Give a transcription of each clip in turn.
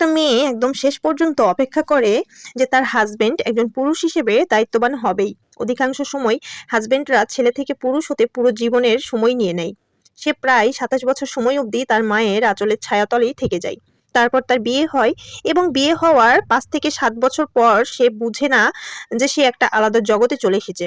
একটা মেয়ে একদম শেষ পর্যন্ত অপেক্ষা করে যে তার হাজবেন্ড একজন পুরুষ হিসেবে দায়িত্ববান হবেই। অধিকাংশ সময় হাজবেন্ডরা ছেলে থেকে পুরুষ হতে পুরো জীবনের সময় নিয়ে নেয়। সে প্রায় ২৭ বছর সময় অবধি তার মায়ের আঁচলের ছায়াতলেই থেকে যায়। তারপর তার বিয়ে হয় এবং বিয়ে হওয়ার ৫ থেকে ৭ বছর পর সে বুঝে না যে সে একটা আলাদা জগতে চলে এসেছে।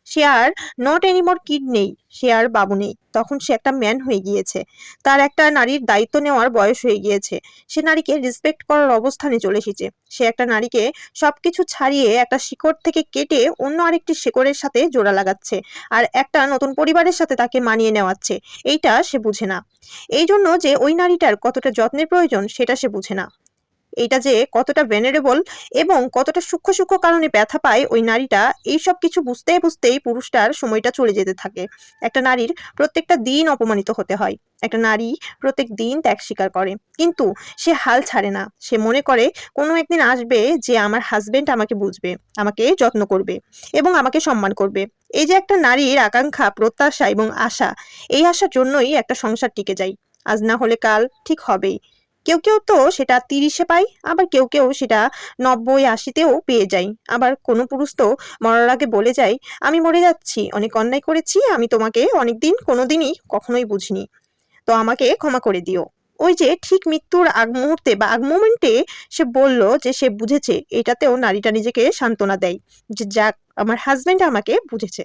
সে আর নট এনিমোর কিড নেই, সে আর বাবু নেই। তখন সে একটা ম্যান হয়ে গিয়েছে। তার একটা নারীর দায়িত্ব নেওয়ার বয়স হয়ে গিয়েছে। সে নারীকে রেসপেক্ট করার অবস্থানে চলে এসেছে। সে একটা নারীকে সবকিছু ছাড়িয়ে একটা শিকড় থেকে কেটে অন্য আরেকটি শিকড়ের সাথে জোড়া লাগাচ্ছে আর একটা নতুন পরিবারের সাথে তাকে মানিয়ে নেওয়াচ্ছে। এইটা সে বুঝে না। এই জন্য যে ওই নারীটার কতটা যত্নের প্রয়োজন সেটা সে বুঝে না। এইটা যে কতটা ভেনারেবল এবং কতটা সূক্ষ্ম সূক্ষ্ম কারণে ব্যথা পায় ওই নারীটা, এইসব কিছু বুঝতে বুঝতেই পুরুষটার সময়টা চলে যেতে থাকে। একটা নারীর প্রত্যেকটা দিন অপমানিত হতে হয়। একটা নারী প্রত্যেক দিন ত্যাগ স্বীকার করে, কিন্তু সে হাল ছাড়ে না। সে মনে করে কোনো একদিন আসবে যে আমার হাজবেন্ড আমাকে বুঝবে, আমাকে যত্ন করবে এবং আমাকে সম্মান করবে। এই যে একটা নারীর আকাঙ্ক্ষা, প্রত্যাশা এবং আশা, এই আশার জন্যই একটা সংসার টিকে যায়। আজ না হলে কাল ঠিক হবেই। কেউ কেউ তো সেটা ৩০-এ পায়, আবার কেউ কেউ সেটা ৯০-৮০-তেও পেয়ে যায়। আবার কোনো পুরুষ তো মরার আগে বলে যায়, আমি মরে যাচ্ছি, অনেক অন্যায় করেছি, আমি তোমাকে অনেকদিন কোনোদিনই কখনোই বুঝিনি, তো আমাকে ক্ষমা করে দিও। ওই যে ঠিক মৃত্যুর আগ মুহূর্তে বা আগ মোমেন্টে সে বলল যে সে বুঝেছে, এটাতেও নারীটা নিজেকে সান্ত্বনা দেয় যে যাক, আমার হাজবেন্ড আমাকে বুঝেছে।